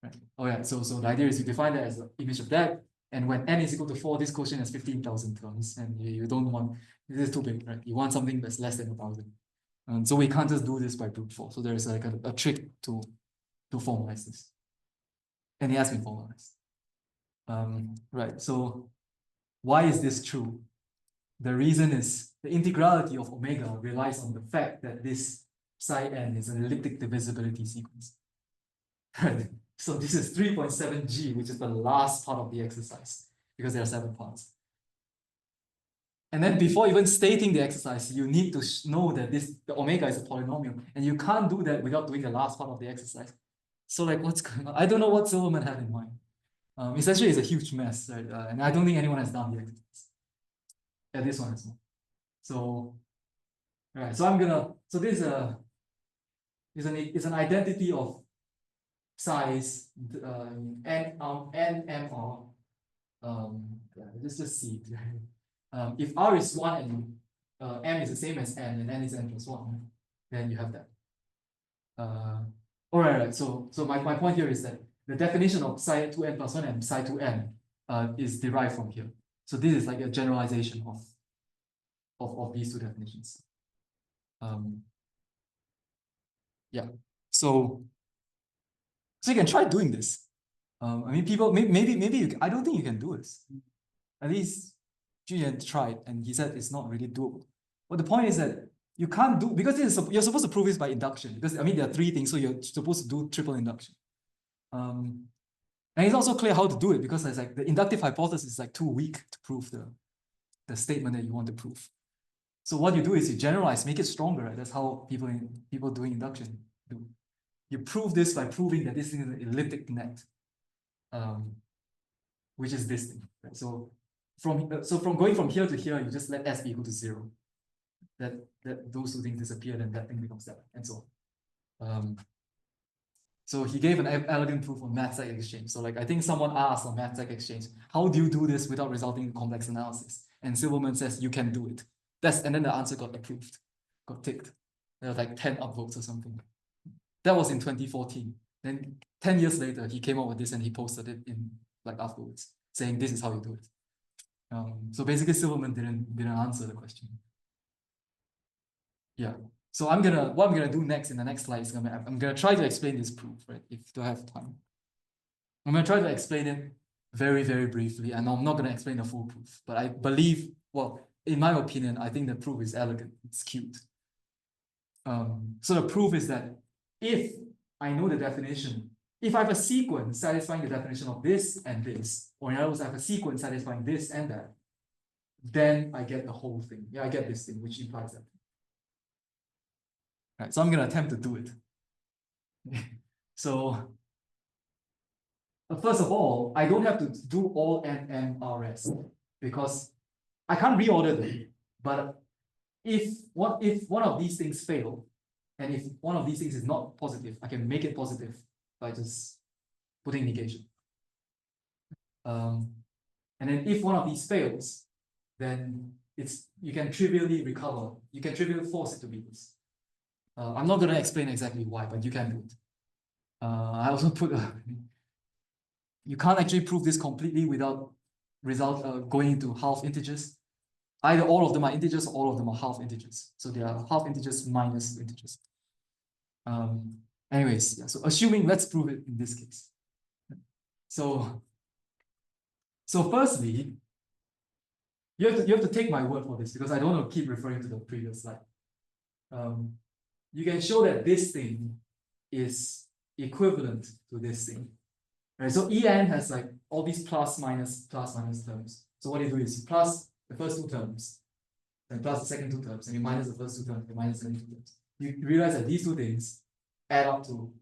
Right. Oh yeah, so the idea is you define that as the image of that, and when n is equal to 4, this quotient has 15,000 terms, and you don't want, this is too big, right? You want something that's less than 1,000. And so we can't just do this by brute force. So there's like a trick to formalize this. And he asked me to formalize. Right, so why is this true? The reason is the integrality of omega relies on the fact that this psi n is an elliptic divisibility sequence. Right. So this is 3.7g, which is the last part of the exercise, because there are 7 parts. And then before even stating the exercise, you need to know that the omega is a polynomial, and you can't do that without doing the last part of the exercise. So like, what's going on? I don't know what Silverman had in mind. Essentially, it's a huge mess, right? And I don't think anyone has done the exercise. Yeah, this one is not. So, all right. So this is an identity of size NMR. Let's just see it. If R is 1 and M is the same as N, and N is N plus 1, then you have that. All right. So my point here is that the definition of psi 2n plus 1 and psi 2n is derived from here. So this is like a generalization of these two definitions. Yeah. So you can try doing this. I mean, people maybe you, I don't think you can do this. At least Julian tried, and he said it's not really doable. But the point is that you can't do, because you're supposed to prove this by induction, because I mean there are three things, so you're supposed to do triple induction. And it's also clear how to do it, because it's like the inductive hypothesis is like too weak to prove the statement that you want to prove. So what you do is you generalize, make it stronger. Right? That's how people doing induction do. You prove this by proving that this thing is an elliptic net, which is this thing. Right? So from going from here to here, you just let S be equal to 0. That those two things disappear, then that thing becomes that, and so on. So he gave an elegant proof on math-like exchange. So like I think someone asked on math-like exchange, how do you do this without resulting in complex analysis? And Silverman says you can do it. And then the answer got approved, got ticked. There were like 10 upvotes or something. That was in 2014. Then 10 years later, he came up with this and he posted it in like afterwards, saying this is how you do it. So basically Silverman didn't answer the question. Yeah. So what I'm gonna do next in the next slide is I'm gonna try to explain this proof, right? If I have time. I'm gonna try to explain it very, very briefly, and I'm not gonna explain the full proof, but I believe, well, in my opinion, I think the proof is elegant, it's cute. So the proof is that if I know the definition, if I have a sequence satisfying the definition of this and this, or in other words, I have a sequence satisfying this and that, then I get the whole thing. Yeah, I get this thing, which implies that. Right, so I'm going to attempt to do it. So first of all, I don't have to do all NMRS because I can't reorder them. But if one of these things fail, and if one of these things is not positive, I can make it positive by just putting negation. And then if one of these fails, then you can trivially recover. You can trivially force it to be this. I'm not going to explain exactly why, but you can do it. I also put you can't actually prove this completely without going into half integers. Either all of them are integers or all of them are half integers. So they are half integers minus integers. Anyways, yeah, so assuming, let's prove it in this case. So firstly, you have to take my word for this because I don't want to keep referring to the previous slide. You can show that this thing is equivalent to this thing. Right? So En has like all these plus minus terms. So what you do is you plus the first two terms, then plus the second two terms, and you minus the first two terms, and minus the second two terms. You realize that these two things add up to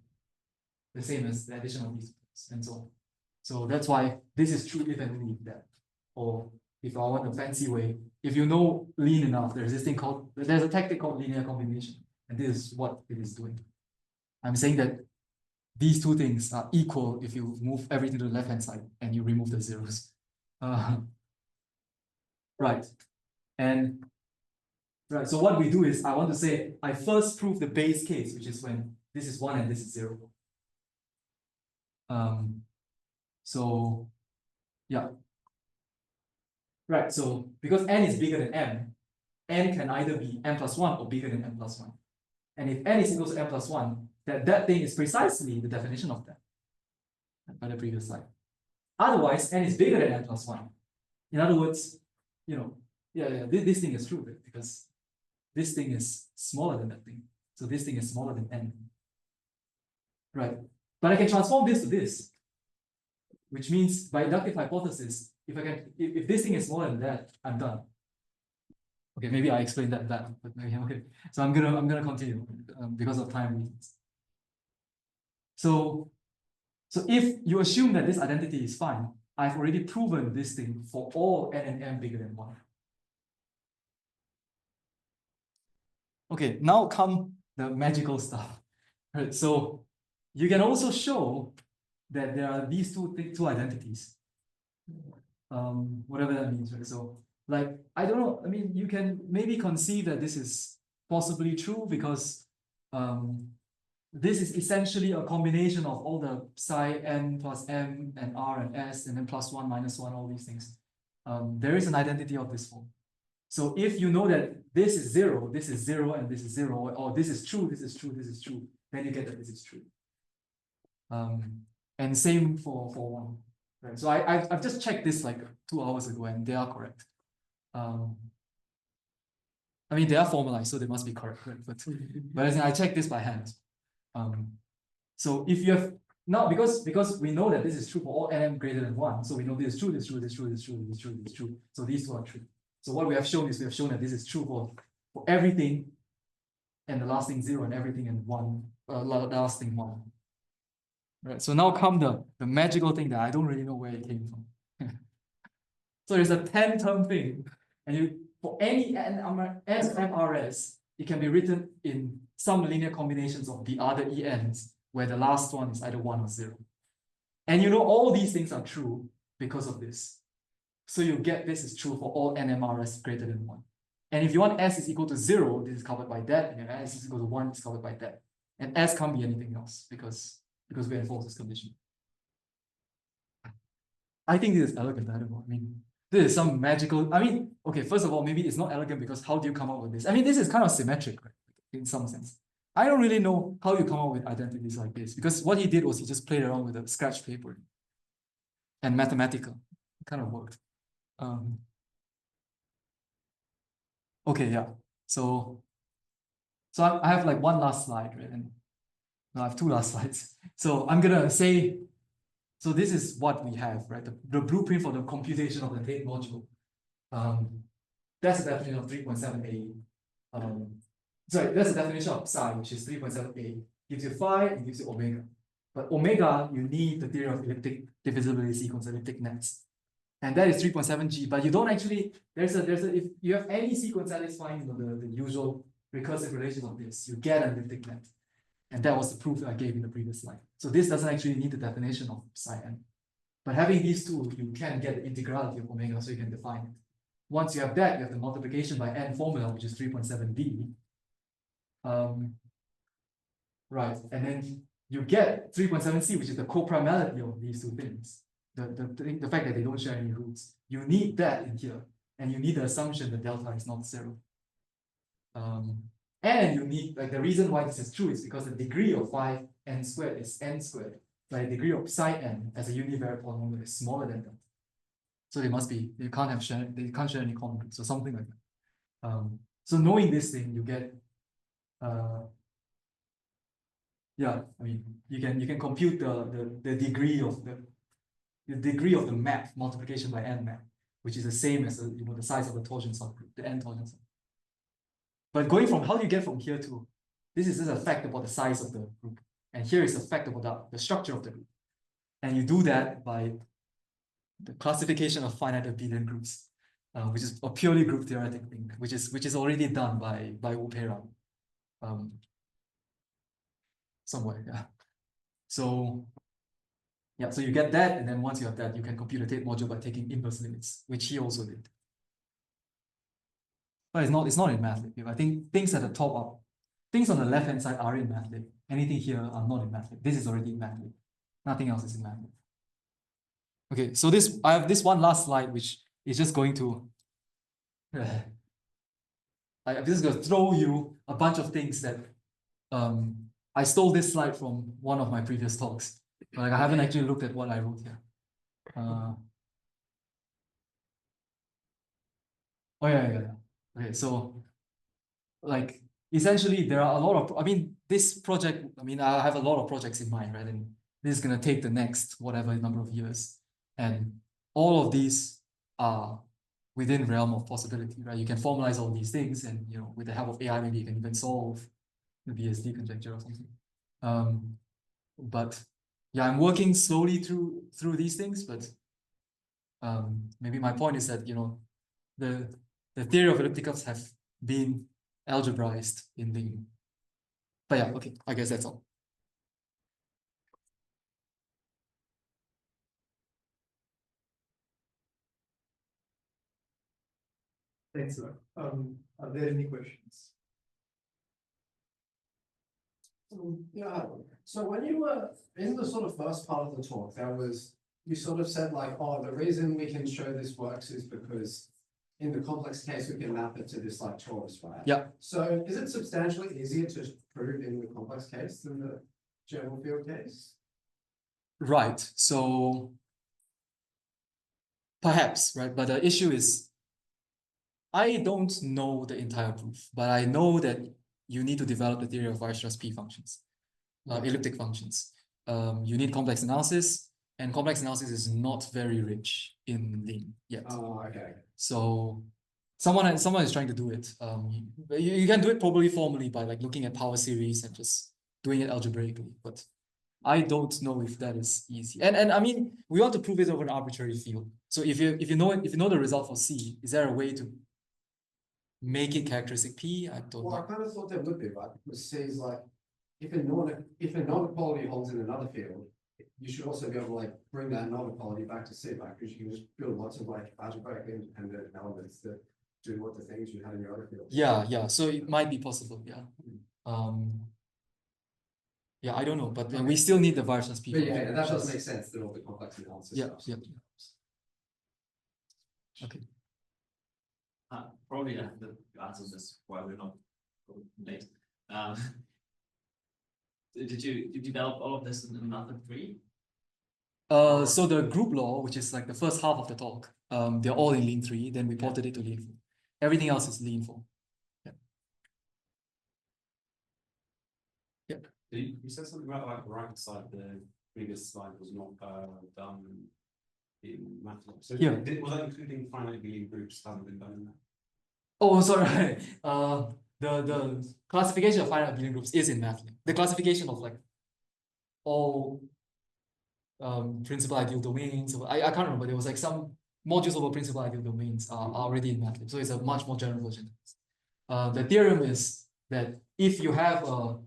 the same as the addition of these two terms, and so on. So that's why this is true if and only if that. Or if I want a fancy way, if you know lean enough, there's a tactic called linear combination, and this is what it is doing. I'm saying that these two things are equal if you move everything to the left-hand side and you remove the zeros. Right. And right, so what we do is I want to say I first prove the base case, which is when this is 1 and this is 0. So yeah. Right, so because n is bigger than m, n can either be n plus 1 or bigger than n plus 1. And if n is equal to n plus 1, that thing is precisely the definition of that by the previous slide. Otherwise, n is bigger than n plus 1. In other words, this thing is true, right? Because this thing is smaller than that thing. So this thing is smaller than n. Right. But I can transform this to this, which means by inductive hypothesis, if this thing is smaller than that, I'm done. Okay, maybe I explained that bad, but maybe okay. So I'm gonna continue because of time reasons. So if you assume that this identity is fine, I've already proven this thing for all n and m bigger than 1. Okay, now come the magical stuff. Right, so you can also show that there are these two identities. Whatever that means, right? So like, I don't know, I mean, you can maybe conceive that this is possibly true because this is essentially a combination of all the psi n plus m and r and s and then plus 1 minus 1, all these things. There is an identity of this form. So if you know that this is 0, and this is 0, or this is true, this is true, this is true, then you get that this is true. And same for 1. Right? So I've just checked this like 2 hours ago and they are correct. I mean, they are formalized, so they must be correct, right? But as in, I checked this by hand. So if you have now, because we know that this is true for all nm greater than 1, so we know this is true, this is true, this is true, this is true, this is true, this is true. So these two are true. So what we have shown is we have shown that this is true for everything and the last thing 0 and everything and 1, the last thing 1. Right. So now come the magical thing that I don't really know where it came from. So there's a 10-term thing, and for any SMRS, it can be written in some linear combinations of the other ENs, where the last one is either 1 or 0. And you know all these things are true because of this. So you get this is true for all NMRS greater than 1. And if you want S is equal to 0, this is covered by that, and if S is equal to 1, it's covered by that. And S can't be anything else because we enforce this condition. I think this is elegant. I don't know. I mean, this is some magical. I mean, okay, first of all, maybe it's not elegant because how do you come up with this? I mean, this is kind of symmetric, right? In some sense. I don't really know how you come up with identities like this because what he did was he just played around with a scratch paper and mathematical. It kind of worked. Okay, yeah. So I have like one last slide, right? And no, I have two last slides. So I'm gonna say, so this is what we have, right? The blueprint for the computation of the Tate module. That's the definition of 3.7a. Sorry, that's the definition of psi, which is 3.7a. Gives you phi and gives you omega. But omega, you need the theory of elliptic divisibility sequence, elliptic nets. And that is 3.7g, but you don't actually, if you have any sequence satisfying the usual recursive relations of this, you get an elliptic net. And that was the proof that I gave in the previous slide. So this doesn't actually need the definition of psi n. But having these two, you can get the integrality of omega, so you can define it. Once you have that, you have the multiplication by n formula, which is 3.7b. Right, and then you get 3.7c, which is the coprimality of these two things. The fact that they don't share any roots. You need that in here. And you need the assumption that delta is not 0. And you need, like, the reason why this is true is because the degree of phi n squared is n squared. Like, the degree of psi n as a univariate polynomial is smaller than that. So they must be, they can't share any common roots or something like that. So knowing this thing, you get, yeah, I mean, you can compute the degree of the map multiplication by n map, which is the same as the size of the torsion subgroup, the n torsion subgroup. But going from how do you get from here to this is just a fact about the size of the group, and here is a fact about the structure of the group, and you do that by the classification of finite abelian groups, which is a purely group theoretic thing, which is already done by Upera, somewhere, yeah. So yeah, so you get that, and then once you have that, you can compute the Tate module by taking inverse limits, which he also did. But it's not in MATLAB. I think things at the top are, things on the left-hand side are in MATLAB. Anything here are not in MATLAB. This is already in MATLAB. Nothing else is in MATLAB. Okay, so I have this one last slide, which is just going to, I'm just going to throw you a bunch of things that, I stole this slide from one of my previous talks. But I haven't actually looked at what I wrote here. Oh yeah. Okay, so like essentially there are a lot of, I mean, this project, I mean, I have a lot of projects in mind, right? And this is gonna take the next whatever number of years. And all of these are within realm of possibility, right? You can formalize all these things, and with the help of AI, maybe you can even solve the BSD conjecture or something. But yeah, I'm working slowly through these things, but maybe my point is that the theory of ellipticals have been algebraized in the. But yeah, okay, I guess that's all. Thanks, sir. Are there any questions? Yeah, so when you were in the sort of first part of the talk, you sort of said like, oh, the reason we can show this works is because in the complex case, we can map it to this like torus, right? Yeah. So is it substantially easier to prove in the complex case than the general field case? Right, so perhaps, right? But the issue is I don't know the entire proof, but I know that you need to develop the theory of Weierstrass P functions, elliptic functions. You need complex analysis, and complex analysis is not very rich in Lean yet. Oh, okay. So someone is trying to do it. You can do it probably formally by like looking at power series and just doing it algebraically, but I don't know if that is easy. And I mean, we want to prove it over an arbitrary field. So if you know the result for C, is there a way to make it characteristic P? I don't Well, I know. kind of thought there would be, right? Because C is like, if a non-equality holds in another field, you should also be able to like bring that non-equality back to C, right? Because you can just build lots of like algebraic independent elements that do what the things you had in your other field. Yeah. So it might be possible. Yeah. Yeah, I don't know, but we still need the Weierstrass P But yeah, function, that which does is- make sense that all the complex analysis Yeah, stuff. yeah. Okay. Probably the answer this why we're not late. Did you develop all of this in method 3? So the group law, which is like the first half of the talk, they're all in Lean 3, then we ported it to Lean 4. Everything else is Lean 4. You said something about like the right side, the previous slide was not done in MATLAB. So Yeah. was that including finite Boolean groups that haven't been done in that? Oh, sorry. The classification of finite Boolean groups is in MATLAB. The classification of like all principal ideal domains. I can't remember. There was like some modules over principal ideal domains are already in MATLAB. So it's a much more general version. The theorem is that if you have a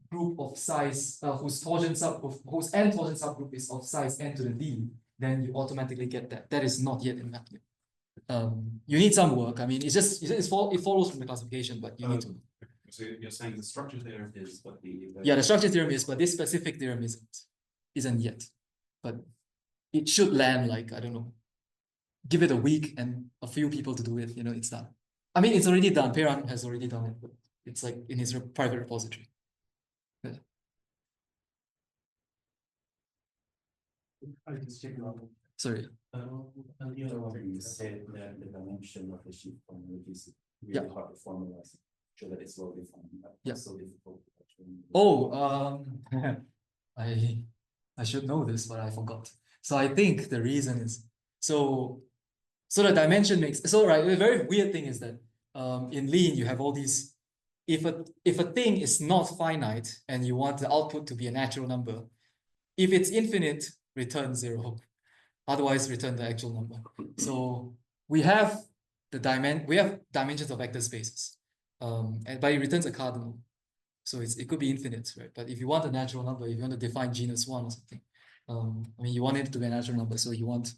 group of size whose whose n torsion subgroup is of size n to the d, then you automatically get that. That is not yet in MATLAB. You need some work. I mean, it follows from the classification, but you need to. So you're saying the structure theorem is, but the Yeah, the structure theorem is, but this specific theorem isn't yet. But it should land like, I don't know, give it a week and a few people to do it, it's done. I mean, it's already done. Peran has already done it, but it's like in his private repository. Yeah. I just check it out. Sorry. You said that the dimension of the sheet form is really hard to formalize, so that it's well defined. Yeah. So difficult to actually. Oh, I should know this, but I forgot. So I think the reason is so the dimension makes right. The very weird thing is that in Lean you have all these. If a thing is not finite and you want the output to be a natural number, if it's infinite, return 0. Otherwise, return the actual number. So we have dimensions of vector spaces, but it returns a cardinal. So it could be infinite, right? But if you want a natural number, if you want to define genus 1 or something, I mean, you want it to be a natural number, so you want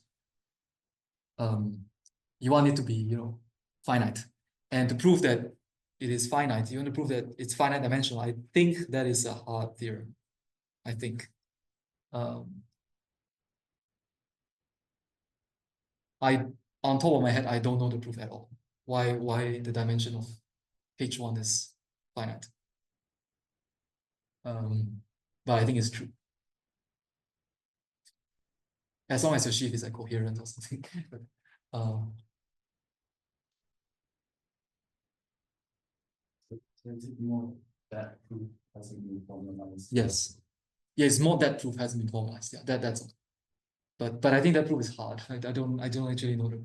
it to be, finite. And to prove that it is finite, you want to prove that it's finite dimensional. I think that is a hard theorem. I think. On top of my head, I don't know the proof at all. Why the dimension of H1 is finite. But I think it's true. As long as your sheaf is like coherent or something. So is it more that proof hasn't been formalized? Yes. Yeah, it's more that proof hasn't been formalized. Yeah, that's all. But I think that proof is hard. I don't actually know the